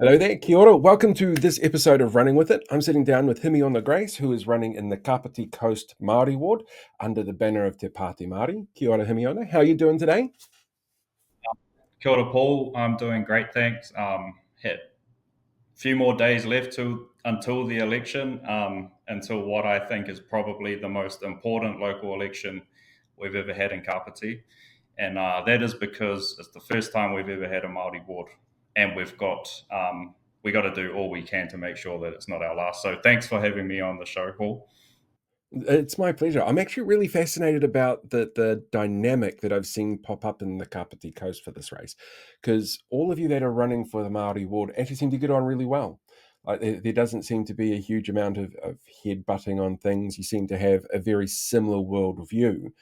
Hello there, kia ora. Welcome to this episode of Running With It. I'm sitting down with Himiona Grace, who is running in the Kapiti Coast Maori Ward under the banner of Te Pāti Māori. Kia ora, Himiona. How are you doing today? Kia ora, Paul. I'm doing great, thanks. Had a few more days left until the election, until what I think is probably the most important local election we've ever had in Kapiti, and that is because it's the first time we've ever had a Maori ward, and we got to do all we can to make sure that it's not our last. So thanks for having me on the show, Paul. It's my pleasure. I'm actually really fascinated about the dynamic that I've seen pop up in the Kapiti Coast for this race, because all of you that are running for the Maori Ward actually seem to get on really well. Like there doesn't seem to be a huge amount of head butting on things. You seem to have a very similar worldview.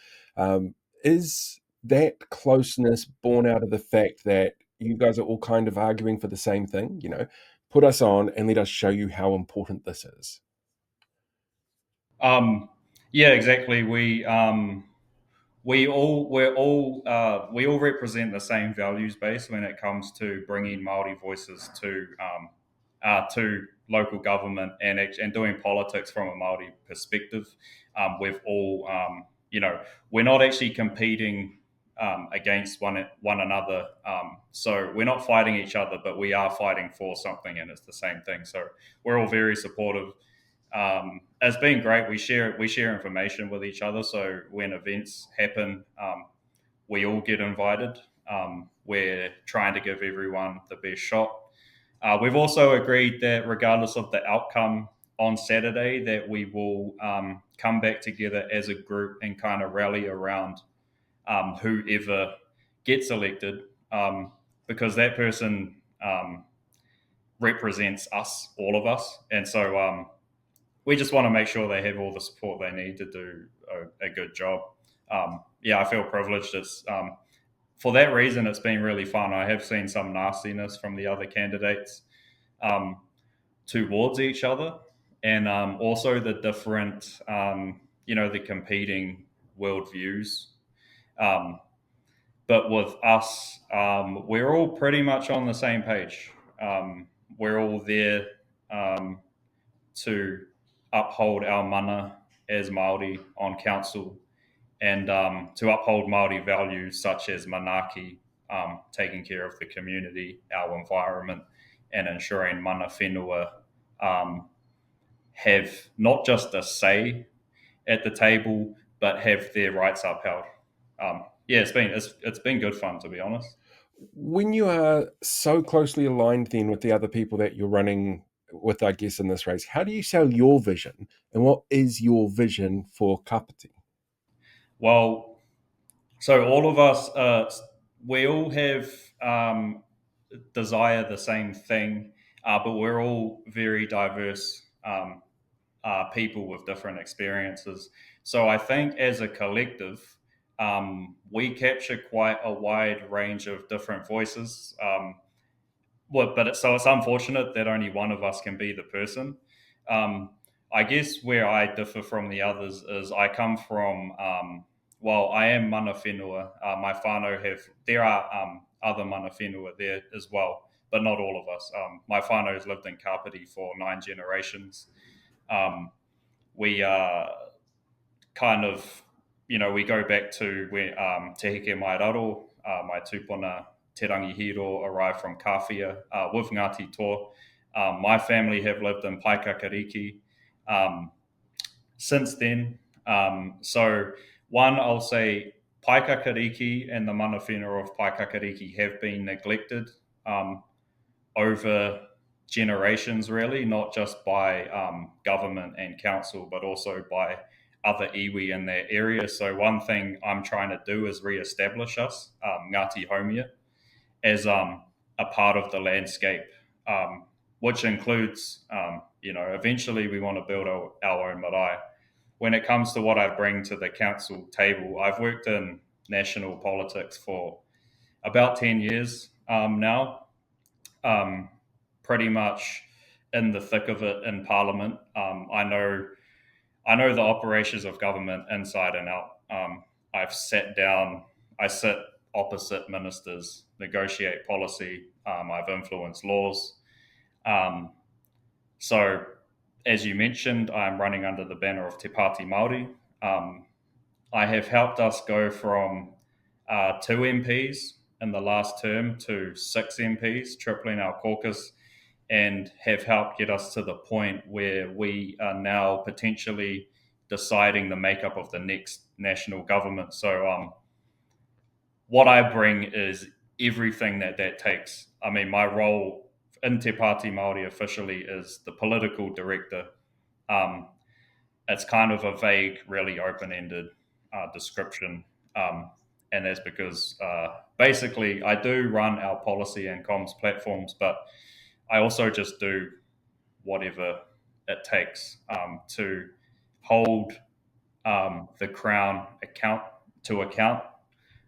Is that closeness born out of the fact that you guys are all kind of arguing for the same thing? Put us on and let us show you how important this is. Um, yeah, exactly. We all represent the same values base when it comes to bringing Maori voices to local government and doing politics from a Maori perspective. We've all we're not actually competing against one another. So we're not fighting each other, but we are fighting for something, and it's the same thing. So we're all very supportive. It's been great. We share information with each other. So when events happen, we all get invited. We're trying to give everyone the best shot. We've also agreed that regardless of the outcome on Saturday, that we will come back together as a group and kind of rally around whoever gets elected, because that person represents us, all of us, and so we just want to make sure they have all the support they need to do a good job. Yeah, I feel privileged. For that reason, it's been really fun. I have seen some nastiness from the other candidates um, towards each other, and also the different, the competing worldviews. Um, but with us, we're all pretty much on the same page. We're all there um, to uphold our mana as Maori on council, and to uphold Maori values such as manaki, taking care of the community, our environment, and ensuring mana whenua um, have not just a say at the table, but have their rights upheld. Yeah, it's been good fun, to be honest. When you are so closely aligned then with the other people that you're running with, I guess, in this race, how do you sell your vision? And what is your vision for Kapiti? Well, so all of us, we all have desire the same thing, but we're all very diverse people with different experiences. So I think as a collective, we capture quite a wide range of different voices. So it's unfortunate that only one of us can be the person. Um, I guess where I differ from the others is I come from, well, I am mana whenua. My whānau there are other mana whenua there as well, but not all of us. My whānau has lived in Kapiti for 9 generations. Um, we kind of, we go back to where Te Heke Mai Raro, my tupuna Te Rangi Hiro arrived from Kawhia with Ngāti Toa. My family have lived in Paikakariki um, since then. So, one, I'll say Paikakariki and the mana whenua of Paikakariki have been neglected um, over generations, really, not just by government and council, but also by other iwi in that area. So one thing I'm trying to do is re-establish us, Ngāti Haumia, as a part of the landscape, which includes, eventually we want to build our own marae. When it comes to what I bring to the council table, I've worked in national politics for about 10 years now, um, pretty much in the thick of it in Parliament. I know the operations of government inside and out. I've sat down. I sit opposite ministers, negotiate policy. I've influenced laws. Um, so, as you mentioned, I'm running under the banner of Te Pāti Māori. Um, I have helped us go from 2 MPs in the last term to 6 MPs, tripling our caucus, and have helped get us to the point where we are now potentially deciding the makeup of the next national government. So, what I bring is everything that takes. I mean, my role in Te Pāti Māori officially is the political director. Um, it's kind of a vague, really open-ended description, and that's because basically I do run our policy and comms platforms, but I also just do whatever it takes to hold the Crown account.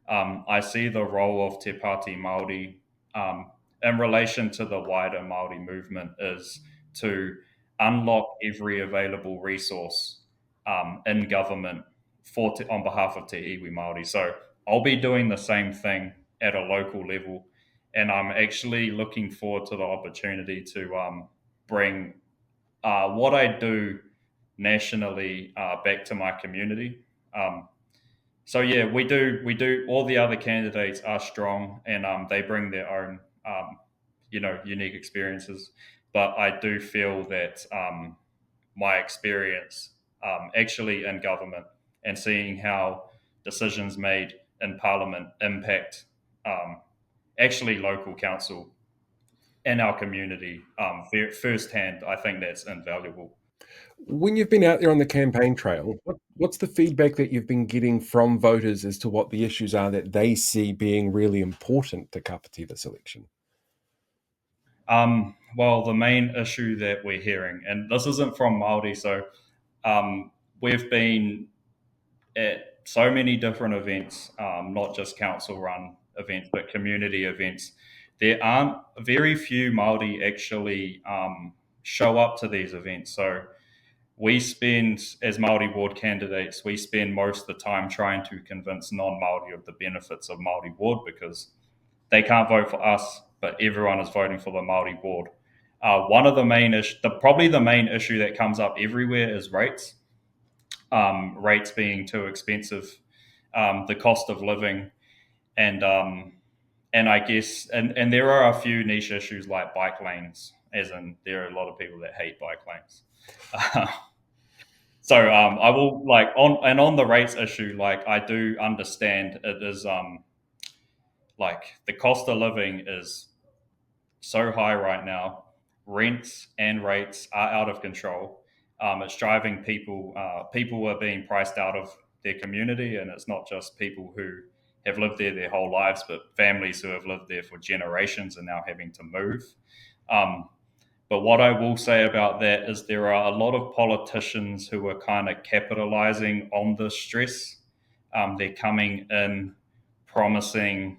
I see the role of Te Pāti Māori in relation to the wider Māori movement is to unlock every available resource in government on behalf of Te Iwi Māori. So I'll be doing the same thing at a local level, and I'm actually looking forward to the opportunity to bring what I do nationally back to my community. Um, so yeah, we do. All the other candidates are strong, and they bring their own, unique experiences. But I do feel that my experience actually in government and seeing how decisions made in Parliament impact actually local council and our community firsthand, I think that's invaluable. When you've been out there on the campaign trail, what's the feedback that you've been getting from voters as to what the issues are that they see being really important to Kapiti this election? Well, the main issue that we're hearing, and this isn't from Māori, so we've been at so many different events, not just council run events, but community events. There aren't very few Māori actually show up to these events. So we spend, as Maori Ward candidates, we spend most of the time trying to convince non-Maori of the benefits of Maori Ward because they can't vote for us, but everyone is voting for the Maori Ward. One of the main probably the main issue that comes up everywhere is rates. Rates being too expensive, the cost of living, and I guess and there are a few niche issues like bike lanes, as in there are a lot of people that hate bike lanes. So I will on the rates issue, like I do understand it is like the cost of living is so high right now. Rents and rates are out of control. It's driving people. People are being priced out of their community, and it's not just people who have lived there their whole lives, but families who have lived there for generations and now having to move. Um, but what I will say about that is there are a lot of politicians who are kind of capitalizing on the stress. They're coming in promising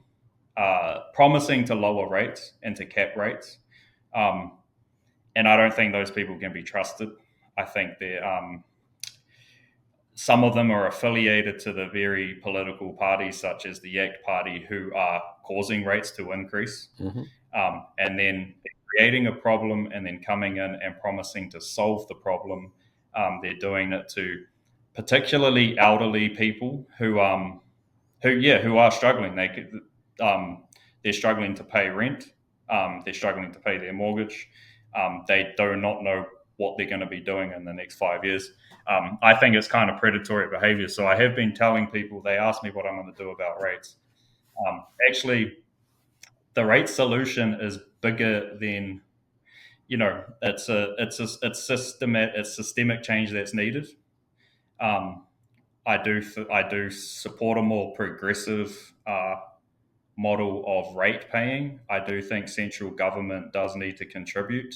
promising to lower rates and to cap rates. Um, and I don't think those people can be trusted. I think they're some of them are affiliated to the very political parties, such as the ACT Party, who are causing rates to increase, Mm-hmm. and then creating a problem, and then coming in and promising to solve the problem. They're doing it to particularly elderly people who are struggling. They're struggling to pay rent. They're struggling to pay their mortgage. They do not know what they're going to be doing in the next 5 years. I think it's kind of predatory behavior. So I have been telling people. They ask me what I'm going to do about rates. Actually, the rate solution is bigger than it's systemic change that's needed. Um, I do support a more progressive model of rate paying. I do think central government does need to contribute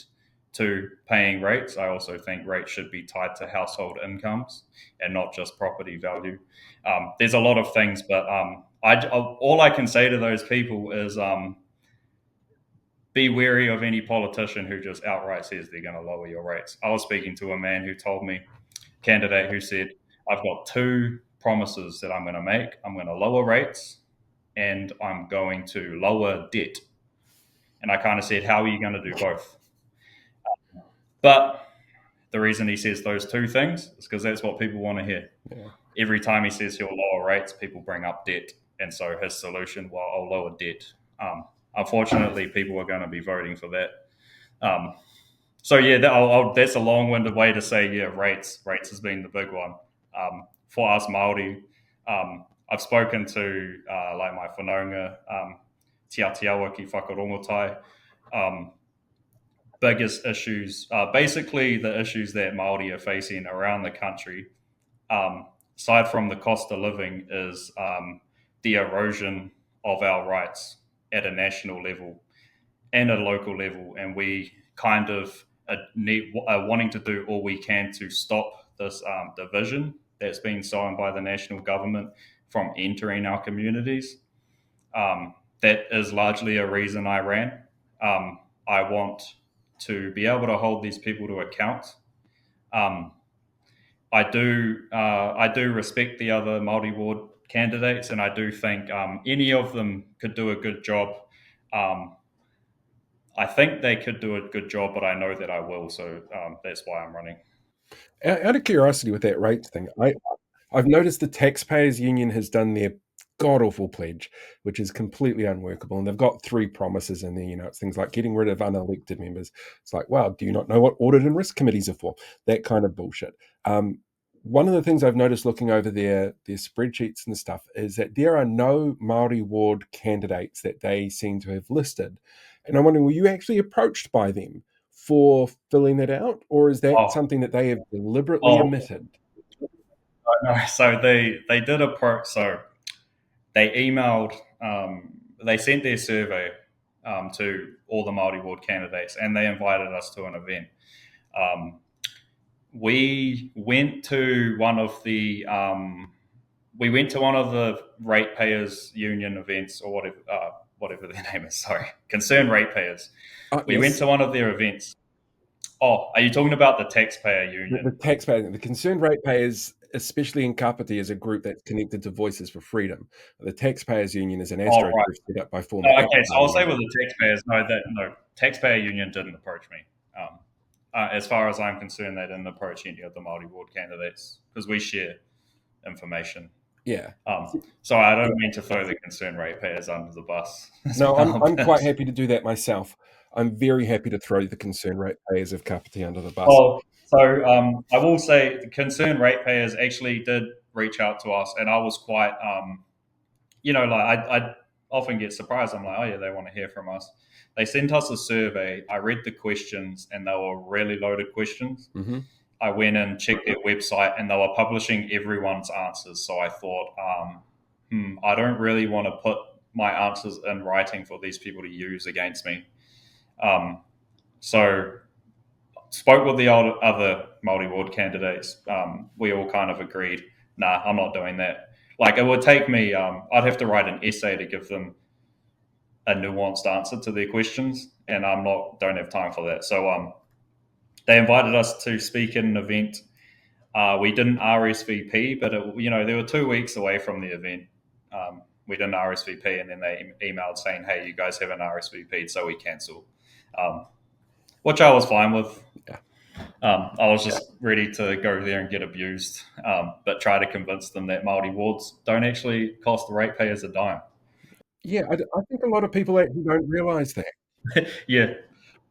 to paying rates. I also think rates should be tied to household incomes and not just property value. There's a lot of things, but all I can say to those people is be wary of any politician who just outright says they're going to lower your rates. I was speaking to a man who told me, candidate who said, I've got two promises that I'm going to make. I'm going to lower rates and I'm going to lower debt. And I kind of said, how are you going to do both? But the reason he says those two things is because that's what people want to hear. Yeah. Every time he says he'll lower rates, people bring up debt. And so his solution, well, I'll lower debt. Unfortunately, people are going to be voting for that. Um, so yeah, that's a long-winded way to say yeah, rates. Rates has been the big one for us Maori. I've spoken to like my whanaunga, Te Atiawa ki whakarongotai. Biggest issues, basically the issues that Maori are facing around the country, aside from the cost of living, is the erosion of our rights at a national level and a local level, and we kind of are wanting to do all we can to stop this division that's been sown by the national government from entering our communities. That is largely a reason I ran. I want to be able to hold these people to account. Um, I do respect the other Maori Ward candidates, and I do think any of them could do a good job. Um, I think they could do a good job, but I know that I will, so that's why I'm running. Out of curiosity, with that rates thing, I've noticed the taxpayers union has done their god awful pledge, which is completely unworkable. And they've got three promises in there. It's things like getting rid of unelected members. It's like, wow, do you not know what audit and risk committees are for? That kind of bullshit. One of the things I've noticed looking over their spreadsheets and stuff is that there are no Maori Ward candidates that they seem to have listed. And I'm wondering, were you actually approached by them for filling that out, or is that Oh, something that they have deliberately oh, omitted? no. So they did approach. So they emailed. They sent their survey to all the Maori Ward candidates, and they invited us to an event. Um, we went to one of the ratepayers union events, or whatever their name is. Sorry, concerned ratepayers. We went Yes, to one of their events. Oh, are you talking about the taxpayer union? the taxpayer, the concerned ratepayers, especially in Kapiti, is a group that's connected to Voices for Freedom. The Taxpayers Union is an Oh, ASTRO right. group set up by former ACT Okay, so I'll Party say with members. the taxpayers, no, taxpayer union didn't approach me. Um, as far as I'm concerned, they didn't approach any of the Maori Ward candidates because we share information. Yeah. So I don't mean to throw the concerned ratepayers under the bus as No, I'm well, I'm quite but happy to do that myself. I'm very happy to throw the concerned ratepayers of Kapiti under the bus. well, so I will say the concerned ratepayers actually did reach out to us, and I was quite like I often get surprised. I'm like, oh yeah, they want to hear from us. They sent us a survey. I read the questions, and they were really loaded questions. Hmm. I went and checked their website, and they were publishing everyone's answers. So I thought, I don't really want to put my answers in writing for these people to use against me. Um, so spoke with the other Maori Ward candidates. We all kind of agreed, nah, I'm not doing that. Like it would take me, I'd have to write an essay to give them a nuanced answer to their questions, and don't have time for that. So they invited us to speak at an event. We didn't RSVP, but they were 2 weeks away from the event. We didn't RSVP, and then they emailed saying, "Hey, you guys haven't RSVP'd, so we cancel," which I was fine with. Yeah. I was just ready to go there and get abused, but try to convince them that Maori wards don't actually cost the ratepayers a dime. Yeah, I think a lot of people actually don't realize that. Yeah.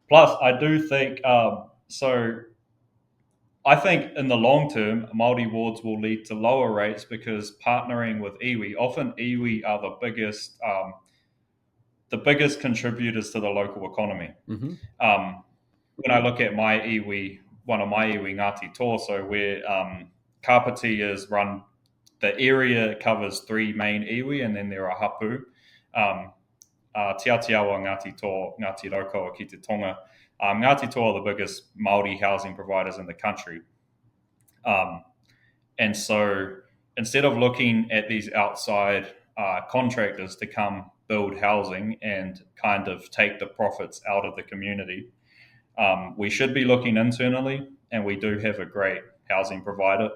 Plus, I do think so. I think in the long term, Maori wards will lead to lower rates because partnering with iwi, often iwi are the biggest contributors to the local economy. Hmm. Um, when I look at my iwi, one of my iwi Ngāti Tō, so where Kapiti is run, the area covers three main iwi, and then there are hapu. Um, Te Atiawa, Ngāti Tō, Ngāti Raukawa, ki te Tonga. Ngāti Tō are the biggest Māori housing providers in the country. Um, and so instead of looking at these outside contractors to come build housing and kind of take the profits out of the community, we should be looking internally. And we do have a great housing provider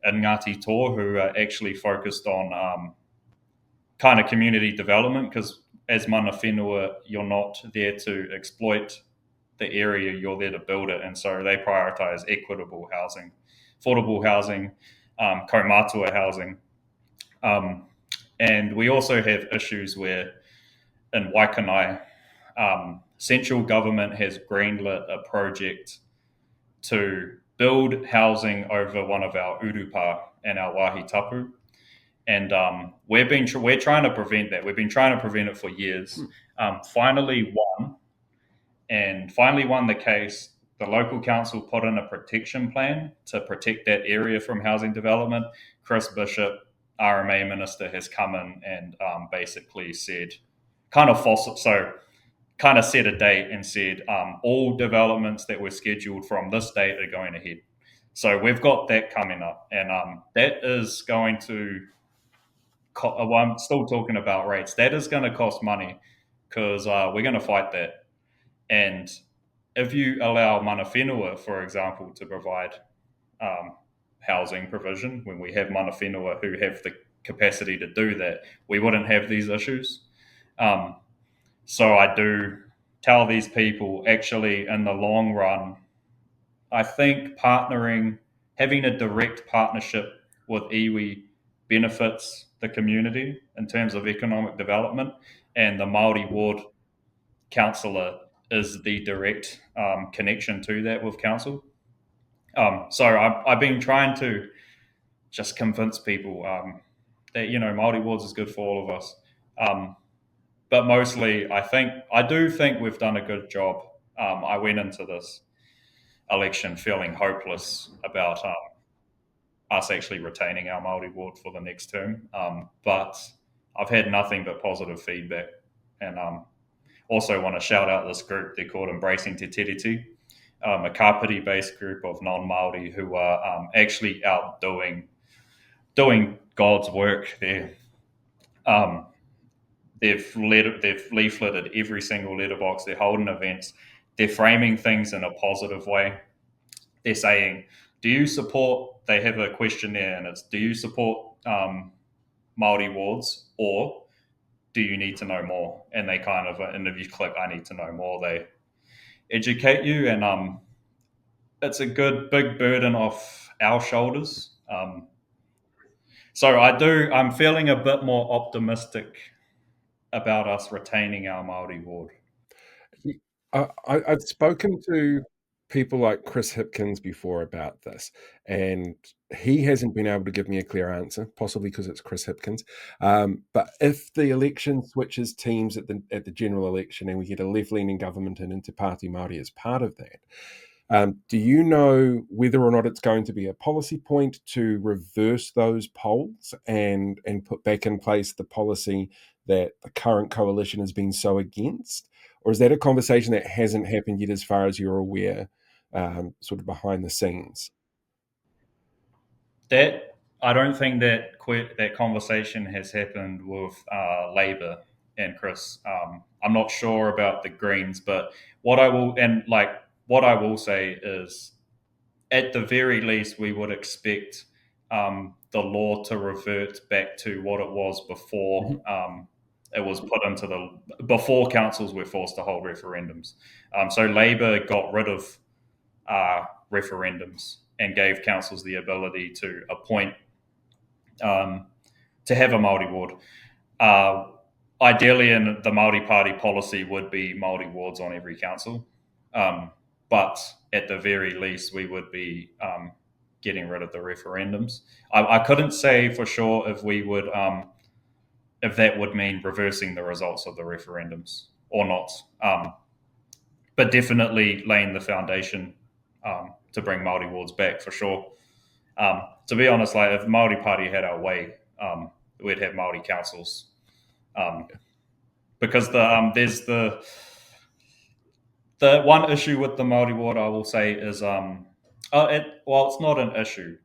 in Ngāti Tō who are actually focused on kind of community development because as mana whenua, you're not there to exploit the area you're there to build it, and so they prioritize equitable housing, affordable housing, kaumatua housing. Um, and we also have issues where in Waikanai, central government has greenlit a project to build housing over one of our urupa and our wahi tapu. And we're trying to prevent that. We've been trying to prevent it for years. Finally won the case. The local council put in a protection plan to protect that area from housing development. Chris Bishop, RMA minister, has come in and basically said, kind of false, so kind of set a date and said all developments that were scheduled from this date are going ahead. So we've got that coming up, and that is going to. I'm still talking about rates. That is going to cost money because we're going to fight that. And if you allow mana whenua, for example, to provide um, housing provision, when we have mana whenua who have the capacity to do that, we wouldn't have these issues. Um, so I do tell these people, actually, in the long run, I think having a direct partnership with iwi benefits the community in terms of economic development, and the Maori Ward councillor is the direct connection to that with council. So I've been trying to just convince people that Maori Wards is good for all of us. But mostly, I do think we've done a good job. I went into this election feeling hopeless about us actually retaining our Maori Ward for the next term, but I've had nothing but positive feedback, and also want to shout out this group. They're called Embracing Te Tiriti, a Kapiti-based group of non-Maori who are actually out doing God's work. They've leafleted every single letterbox. They're holding events. They're framing things in a positive way. They're saying, "Do you support?" They have a questionnaire, and it's, "Do you support Maori wards, or do you need to know more?" And they kind of, and if you click, "I need to know more," they educate you, and it's a good big burden off our shoulders. So I'm feeling a bit more optimistic about us retaining our Maori ward. I've spoken to people like Chris Hipkins before about this, and he hasn't been able to give me a clear answer, possibly because it's Chris Hipkins. But if the election switches teams at the general election and we get a left-leaning government and Inter Party Māori as part of that, do you know whether or not it's going to be a policy point to reverse those polls and put back in place the policy that the current coalition has been so against? Or is that a conversation that hasn't happened yet as far as you're aware, sort of behind the scenes? That I don't think that conversation has happened with Labor and Chris. I'm not sure about the Greens, but what I will say is, at the very least, we would expect the law to revert back to what it was before it was put into before councils were forced to hold referendums. So Labor got rid of referendums and gave councils the ability to appoint, to have a Māori ward. Ideally, in the Māori Party policy would be Māori wards on every council. But at the very least, we would be getting rid of the referendums. I couldn't say for sure if we would, if that would mean reversing the results of the referendums or not. But definitely laying the foundation to bring Māori wards back for sure. To be honest, like if Māori Party had our way, we'd have Māori councils. Because there's the one issue with the Māori ward, I will say, is it's not an issue,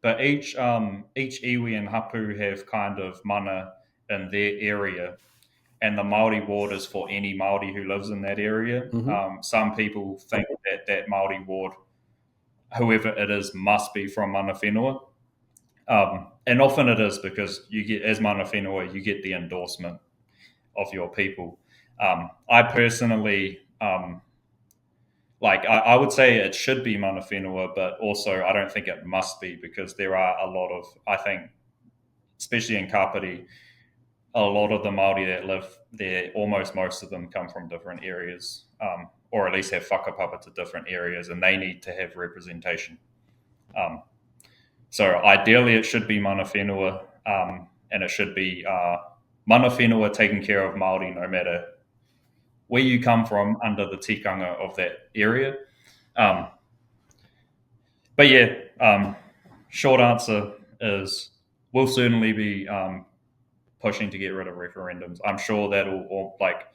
but each iwi and hapu have kind of mana in their area, and the Māori ward is for any Māori who lives in that area. Some people think that Māori ward, whoever it is, must be from mana whenua. And often it is, because you get, as mana whenua, you get the endorsement of your people. I personally like I would say it should be mana whenua, but also I don't think it must be, because there are a lot of, I think, especially in Kapiti, a lot of the Māori that live there, almost most of them come from different areas, or at least have whakapapa to different areas, and they need to have representation. Um, so ideally, it should be mana whenua, and it should be mana whenua taking care of Māori no matter where you come from under the tikanga of that area. Um, but yeah, short answer is we'll certainly be pushing to get rid of referendums. I'm sure that'll, or like,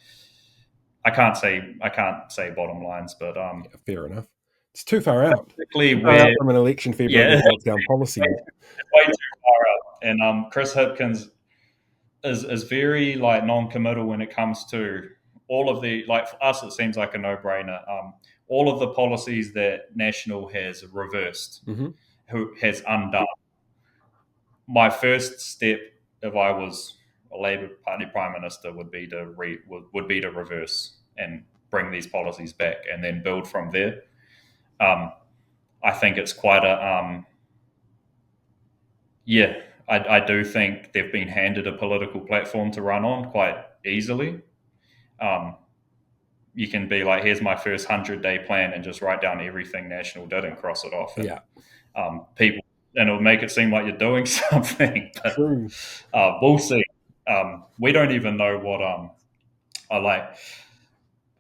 I can't say bottom lines, but Yeah, fair enough. It's too far out. basically Too far out where, from an election February yeah, to lock down policy. it's way too far out. And Chris Hipkins is very like non-committal when it comes to all of the, like, for us it seems like a no-brainer. All of the policies that National has reversed, Mm-hmm. who has undone. My first step, if I was a Labour Party Prime Minister, would be to would be to reverse and bring these policies back, and then build from there. I think it's quite a yeah. I do think they've been handed a political platform to run on quite easily. Um, you can be like, here's my first 100-day plan, and just write down everything National did and cross it off. And Yeah, people, and it'll make it seem like you're doing something. But true. we'll see. We don't even know what I like.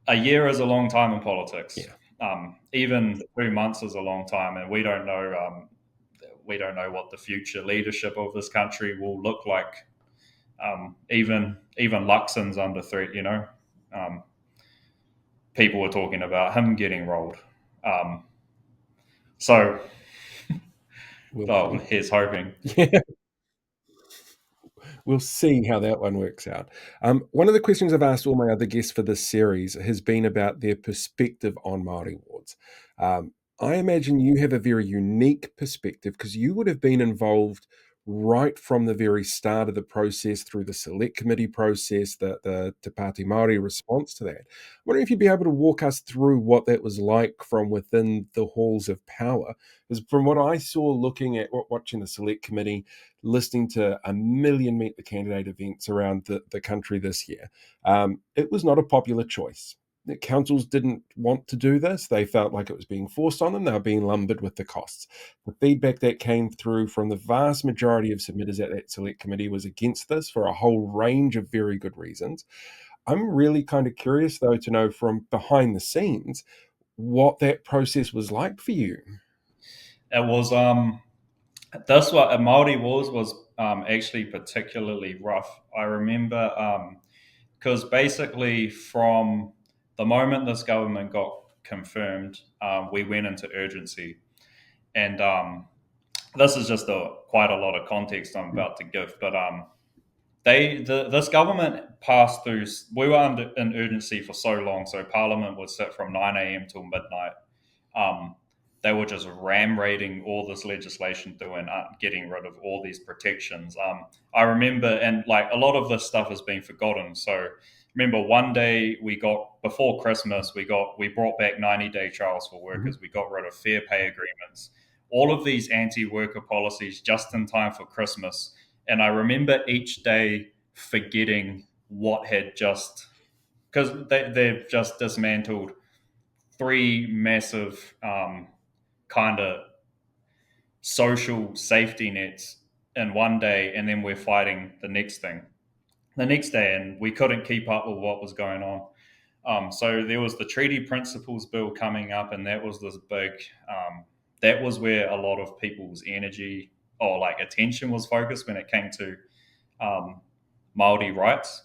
A year is a long time in politics. Yeah. Even 2 months is a long time, and we don't know. We don't know what the future leadership of this country will look like. Even Luxon's under threat. People were talking about him getting rolled. So, here's hoping. Yeah. We'll see how that one works out. One of the questions I've asked all my other guests for this series has been about their perspective on Maori wards. I imagine you have a very unique perspective because you would have been involved right from the very start of the process through the select committee process, the Te Pāti Māori response to that. I'm wondering if you'd be able to walk us through what that was like from within the halls of power. Because from what I saw looking at watching the select committee, listening to a million Meet the Candidate events around the country this year, it was not a popular choice. The councils didn't want to do this. They felt like it was being forced on them. They were being lumbered with the costs. The feedback that came through from the vast majority of submitters at that select committee was against this for a whole range of very good reasons. I'm really kind of curious, though, to know from behind the scenes what that process was like for you. It was this what Maori Wars was actually particularly rough. I remember because basically from the moment this government got confirmed, we went into urgency, and this is just quite a lot of context I'm about to give. But this government passed through. We were in urgency for so long, so Parliament would sit from 9 a.m. till midnight. Um, they were just ram raiding all this legislation through and getting rid of all these protections. I remember, and like a lot of this stuff has been forgotten. So remember, one day before Christmas, we brought back 90-day trials for workers. We got rid of fair pay agreements. All of these anti-worker policies just in time for Christmas. And I remember each day forgetting what had just, because they've just dismantled 3 massive kind of social safety nets in one day, and then we're fighting the next day, and we couldn't keep up with what was going on. So there was the treaty principles bill coming up, and that was this big. That was where a lot of people's energy or like attention was focused when it came to Maori rights.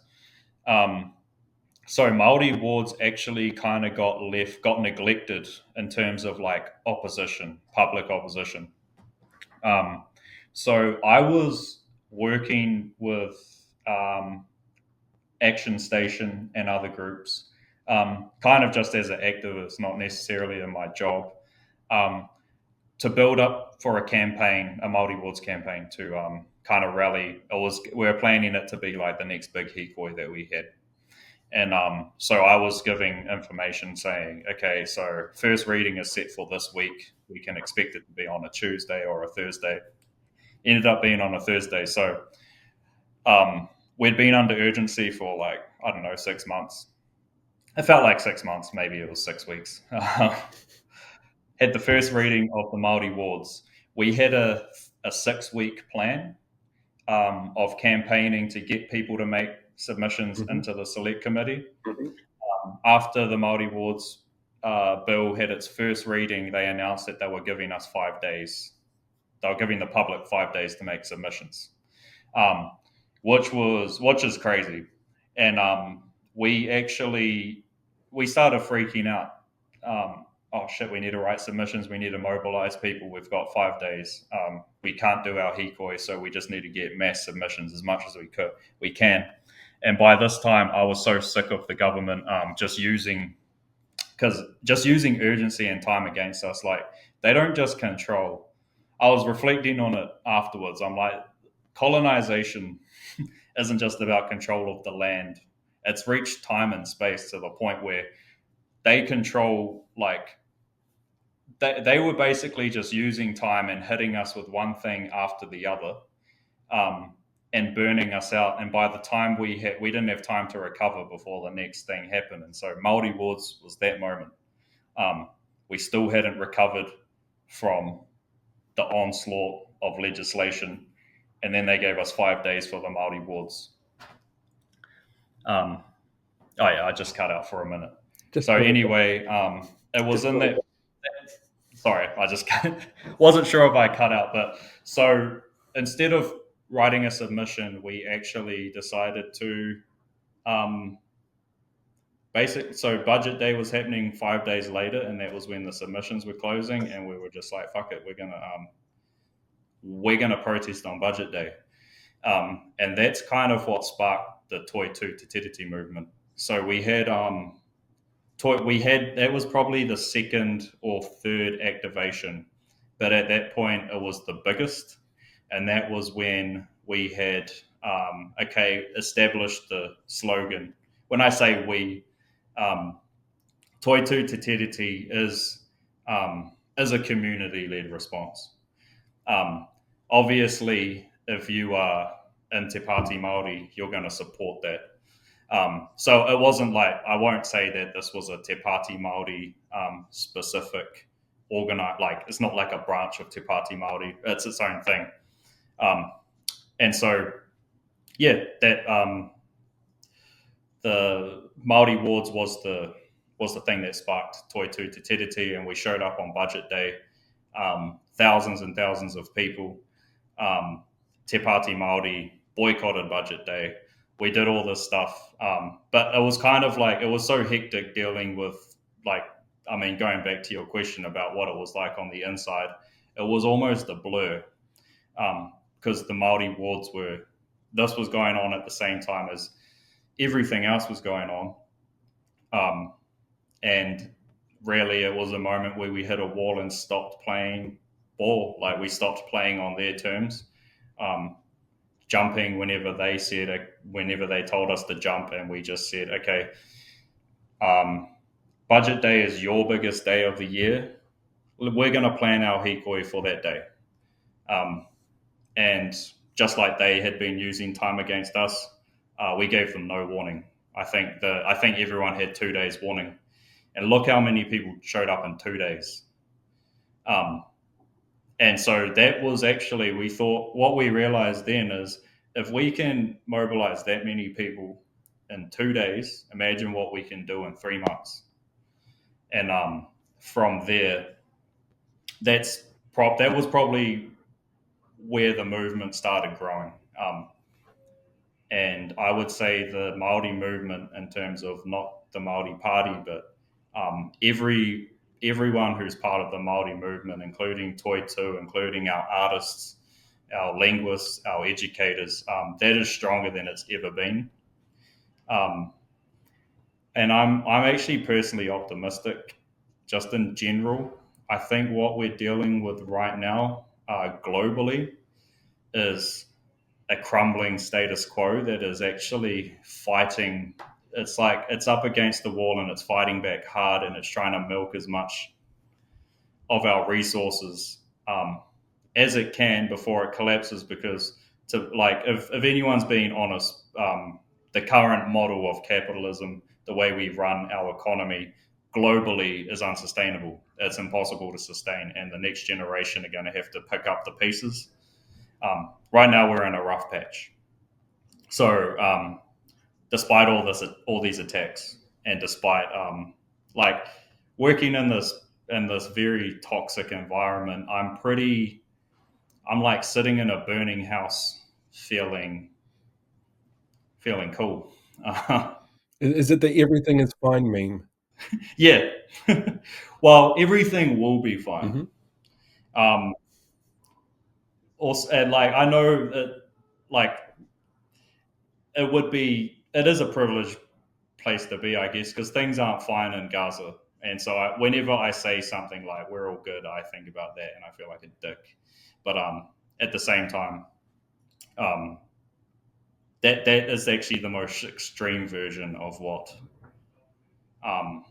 So Maori wards actually kind of got neglected in terms of like opposition, public opposition. So I was working with Action Station and other groups, kind of just as an activist, not necessarily in my job, to build up for a campaign, a Maori wards campaign to kind of rally. We were planning it to be like the next big hikoi that we had. And so I was giving information saying, okay, so first reading is set for this week. We can expect it to be on a Tuesday or a Thursday. Ended up being on a Thursday. So we'd been under urgency for like, I don't know, 6 months. It felt like 6 months, maybe it was 6 weeks. Had the first reading of the Maori wards. We had a 6 week plan of campaigning to get people to make submissions Mm-hmm. into the select committee. After the Maori wards bill had its first reading, they announced that they were giving us 5 days. They were giving the public 5 days to make submissions, um, which is crazy. And we started freaking out. Oh shit, we need to write submissions. We need to mobilize people. We've got 5 days. We can't do our hikoi, so we just need to get mass submissions as much as we can. And by this time, I was so sick of the government just using urgency and time against us. Like, they don't just control. I was reflecting on it afterwards. I'm like, colonization isn't just about control of the land. It's reached time and space to the point where they control, like, they were basically just using time and hitting us with one thing after the other, um, and burning us out. And by the time we didn't have time to recover before the next thing happened. And so Maori wards was that moment. We still hadn't recovered from the onslaught of legislation, and then they gave us 5 days for the Maori wards. Oh yeah, I just cut out for a minute. So anyway, it was in that. Sorry, I just wasn't sure if I cut out. But so instead of writing a submission, we actually decided to so budget day was happening 5 days later, and that was when the submissions were closing, and we were just like, fuck it, we're gonna protest on budget day. And that's kind of what sparked the Toi Tu Te Tiriti movement. So we had that was probably the second or third activation, but at that point it was the biggest, and that was when we had established the slogan. When I say we, Toi Tu Te Tiriti is a community-led response. Obviously, if you are in Te Pāti Māori, you're going to support that. So it wasn't like, I won't say that this was a Te Pāti Māori specific organized, like, it's not like a branch of Te Pāti Māori, it's its own thing. And so, yeah, that the Maori wards was the thing that sparked Toi Tu Te Tiriti, and we showed up on budget day, thousands and thousands of people. Te Pāti Māori boycotted budget day. We did all this stuff, but it was kind of like, it was so hectic dealing with, like, I mean, going back to your question about what it was like on the inside, it was almost a blur, because the Maori wards this was going on at the same time as everything else was going on, and really it was a moment where we hit a wall and stopped playing ball. Like, we stopped playing on their terms. Jumping whenever they told us to jump, and we just said, okay, budget day is your biggest day of the year. We're going to plan our hikoi for that day. And just like they had been using time against us, we gave them no warning. I think everyone had 2 days warning, and look how many people showed up in 2 days. And so that was actually, what we realized then is, if we can mobilize that many people in 2 days, imagine what we can do in 3 months. And from there, that was probably where the movement started growing. And I would say the Maori movement, in terms of not the Maori Party, but everyone who's part of the Maori movement, including Toi Tu, including our artists, our linguists, our educators, that is stronger than it's ever been. And I'm actually personally optimistic, just in general. I think what we're dealing with right now, globally, is a crumbling status quo that is actually fighting it's like it's up against the wall and it's fighting back hard and it's trying to milk as much of our resources as it can before it collapses. Because to like, if anyone's being honest, the current model of capitalism, the way we run our economy globally, is unsustainable. It's impossible to sustain, and the next generation are going to have to pick up the pieces. Right now, we're in a rough patch. So, despite all these attacks, and despite like working in this very toxic environment, I'm like sitting in a burning house, feeling cool. Is it the everything is fine meme? Yeah. Well, everything will be fine. Hmm. Um, also, and like I know that, like it is a privileged place to be, I guess, because things aren't fine in Gaza. And so whenever I say something like "we're all good," I think about that and I feel like a dick. But at the same time, um, that is actually the most extreme version of what um,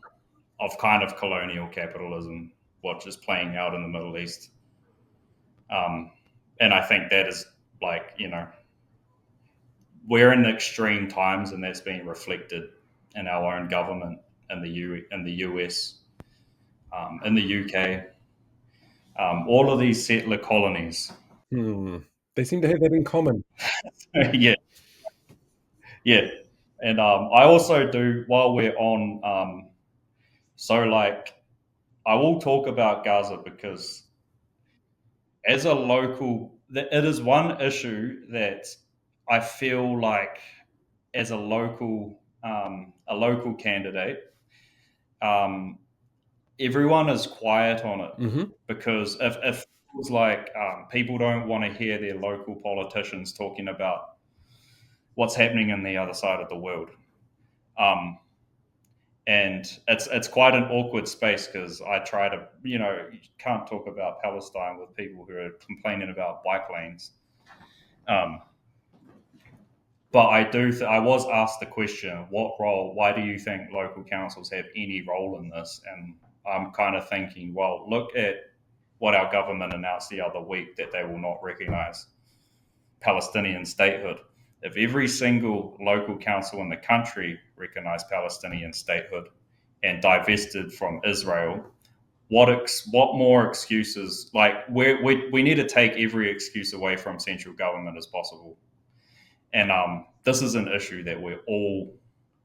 of kind of colonial capitalism, what is playing out in the Middle East. Um, and I think that is like, we're in extreme times, and that's being reflected in our own government in the US, in the UK, all of these settler colonies. Hmm. They seem to have that in common. Yeah, yeah. And I also do, while we're on, so like I will talk about Gaza because as a local, it is one issue that I feel like as a local candidate, um, everyone is quiet on it. Hmm. Because if it was like people don't want to hear their local politicians talking about what's happening in the other side of the world. Um, and it's quite an awkward space because I try to, you can't talk about Palestine with people who are complaining about bike lanes. Um, but I was asked the question, what role? Why do you think local councils have any role in this? And I'm kind of thinking, well, look at what our government announced the other week, that they will not recognise Palestinian statehood. If every single local council in the country recognised Palestinian statehood and divested from Israel, what more excuses? Like we need to take every excuse away from central government as possible. And this is an issue that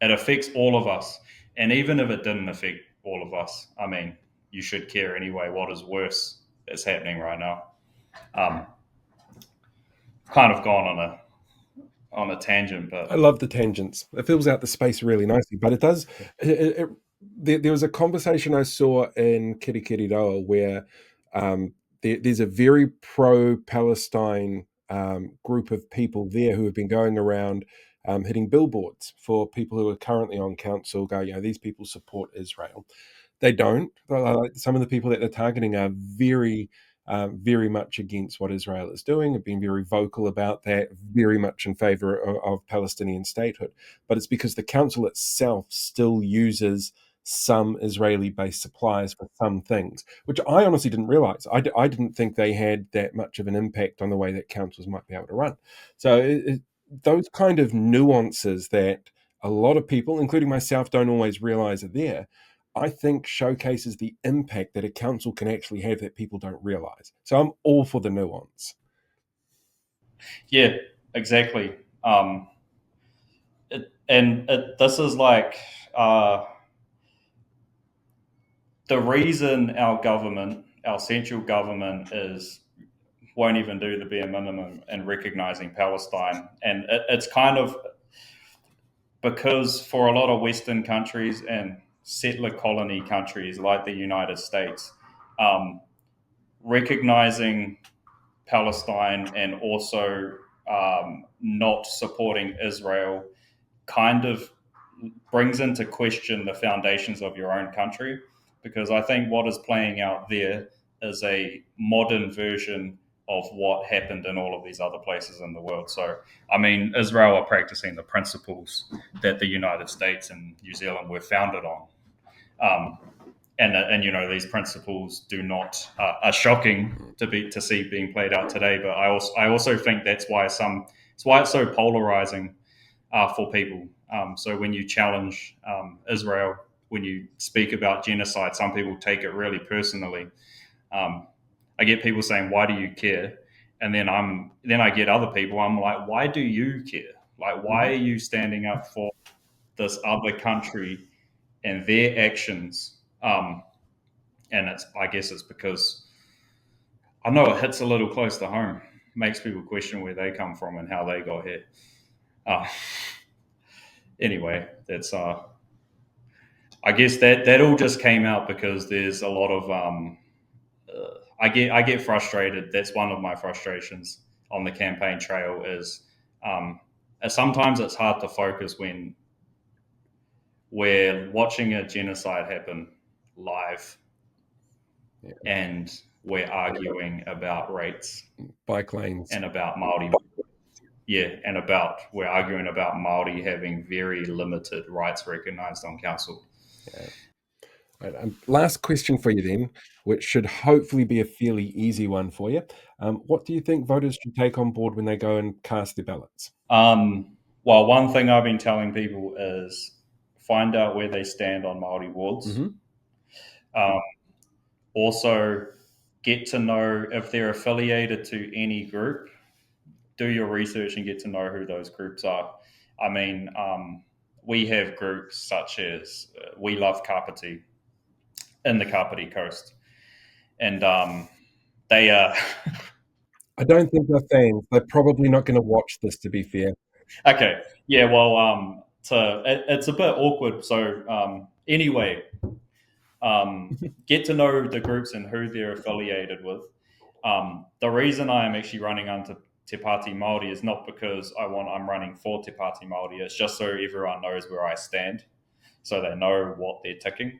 it affects all of us. And even if it didn't affect all of us, I mean, you should care anyway. What is worse that's happening right now? Um, kind of gone on a tangent, I but love the tangents. It fills out the space really nicely, but it does. There was a conversation I saw in Kirikiriroa where there's a very pro-Palestine group of people there who have been going around hitting billboards for people who are currently on council. Go, these people support Israel. They don't. Some of the people that they're targeting are very much against what Israel is doing, have been very vocal about that, very much in favor of Palestinian statehood. But it's because the council itself still uses some Israeli-based suppliers for some things, which I honestly didn't realize. I didn't think they had that much of an impact on the way that councils might be able to run. So those kind of nuances that a lot of people, including myself, don't always realize are there, I think showcases the impact that a council can actually have that people don't realize. So I'm all for the nuance. yeah, exactly. This is like uh, the reason our central government, is won't even do the bare minimum in recognizing Palestine, and it's kind of because for a lot of Western countries and settler colony countries like the United States, um, recognizing Palestine and also not supporting Israel kind of brings into question the foundations of your own country. Because I think what is playing out there is a modern version of what happened in all of these other places in the world. So, I mean, Israel are practicing the principles that the United States and New Zealand were founded on. Um, and these principles do not are shocking to see being played out today. But I also think it's why it's so polarizing for people. So when you challenge Israel, when you speak about genocide, some people take it really personally. I get people saying, "Why do you care?" And then I get other people. I'm like, "Why do you care? Like, why are you standing up for this other country and their actions?" And I guess it's because I know it hits a little close to home, makes people question where they come from and how they got here. Uh, anyway, that's I guess that all just came out because there's a lot of I get frustrated. That's one of my frustrations on the campaign trail is sometimes it's hard to focus when we're watching a genocide happen live and we're arguing about rates Bike lanes. and about Maori. Yeah, and we're arguing about Maori having very limited rights recognised on council. Yeah. Right, last question for you then, which should hopefully be a fairly easy one for you. What do you think voters should take on board when they go and cast their ballots? Well, one thing I've been telling people is find out where they stand on Maori wards. Mm-hmm. Also, get to know if they're affiliated to any group. Do your research and get to know who those groups are. I mean, we have groups such as We Love Kapiti in the Kapiti Coast, and they are. I don't think they're fans. They're probably not going to watch this, to be fair. Okay, yeah, well, it's a bit awkward. So anyway, get to know the groups and who they're affiliated with. The reason I am actually running under Te Pāti Māori is not because I'm running for Te Pāti Māori. It's just so everyone knows where I stand, so they know what they're ticking,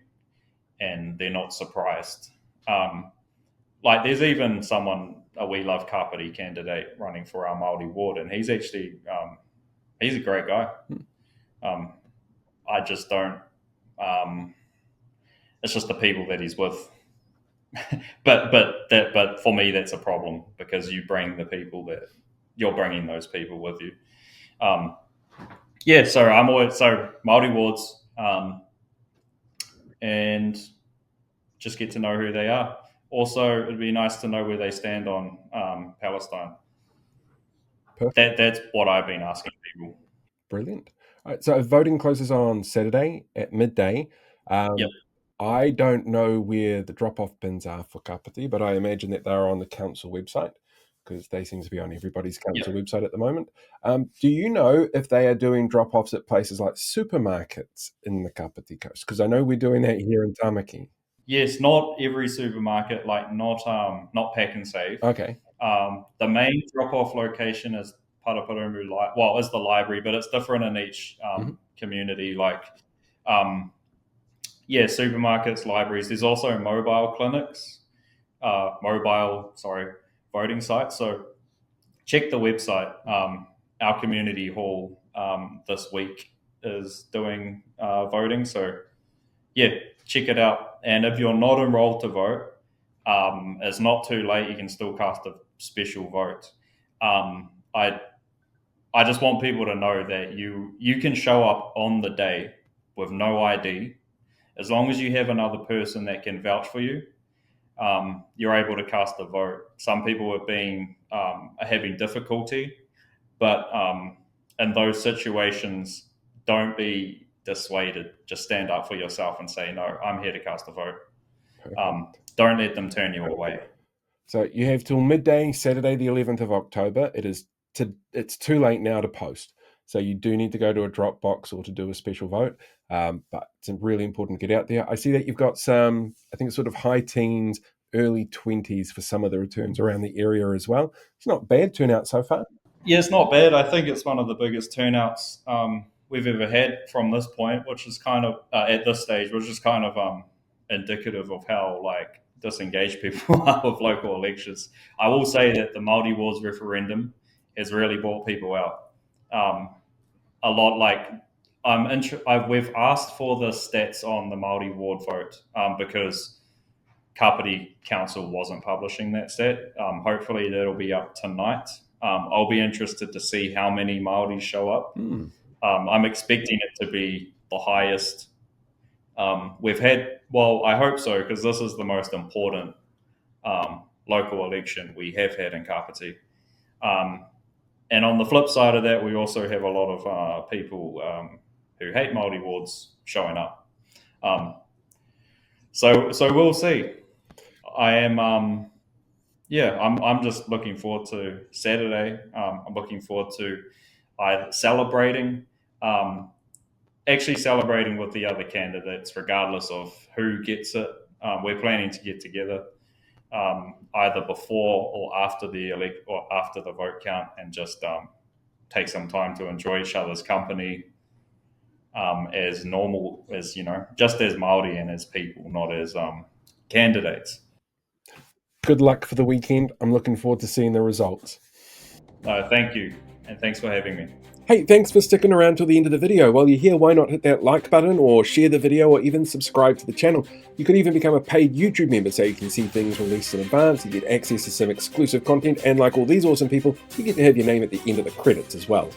and they're not surprised. Like there's even someone, a We Love Kapiti candidate running for our Maori ward, and he's actually he's a great guy. I just don't. It's just the people that he's with. but for me that's a problem because you bring the people that you're bringing those people with you. Yeah, so I'm always Maori wards, and just get to know who they are. Also, it'd be nice to know where they stand on Palestine. That's what I've been asking people. Brilliant. All right, so voting closes on Saturday at midday. Yep. I don't know where the drop-off bins are for Kapiti, but I imagine that they're on the council website because they seem to be on everybody's council website at the moment. Do you know if they are doing drop-offs at places like supermarkets in the Kapiti Coast? Because I know we're doing that here in Tamaki. Yes, not every supermarket, like not Pack and Save. Okay. The main drop-off location is Paraparumu, is the library, but it's different in each community. Like, supermarkets, libraries. There's also mobile clinics, voting sites. So check the website. Our community hall this week is doing voting. So check it out. And if you're not enrolled to vote, it's not too late. You can still cast a special vote. I just want people to know that you can show up on the day with no ID. As long as you have another person that can vouch for you, you're able to cast a vote. Some people are having difficulty, but in those situations, don't be dissuaded. Just stand up for yourself and say, no, I'm here to cast a vote. Don't let them turn you away. So you have till midday, Saturday, the 11th of October. It's too late now to post. So you do need to go to a drop box or to do a special vote. But it's really important to get out there. I see that you've got some, I think it's sort of high teens, early 20s for some of the returns around the area as well. It's not bad turnout so far. Yeah, it's not bad. I think it's one of the biggest turnouts we've ever had from this point, which is kind of at this stage, which is kind of indicative of how disengage people with local elections. I will say that the Maori Ward's referendum has really brought people out. A lot like we've asked for the stats on the Maori Ward vote because Kapiti Council wasn't publishing that stat. Hopefully that'll be up tonight. I'll be interested to see how many Maori show up. I'm expecting it to be the highest we've had. Well, I hope so, because this is the most important local election we have had in Kapiti. And on the flip side of that, we also have a lot of people who hate Maori wards showing up. So we'll see. I am, I'm just looking forward to Saturday. I'm looking forward to celebrating with the other candidates, regardless of who gets it. We're planning to get together either before or after the vote count, and just take some time to enjoy each other's company as normal, as just as Maori and as people, not as candidates. Good luck for the weekend. I'm looking forward to seeing the results. Thank you, and thanks for having me. Hey, thanks for sticking around till the end of the video. While you're here, why not hit that like button or share the video or even subscribe to the channel. You could even become a paid YouTube member so you can see things released in advance, you get access to some exclusive content, and like all these awesome people, you get to have your name at the end of the credits as well.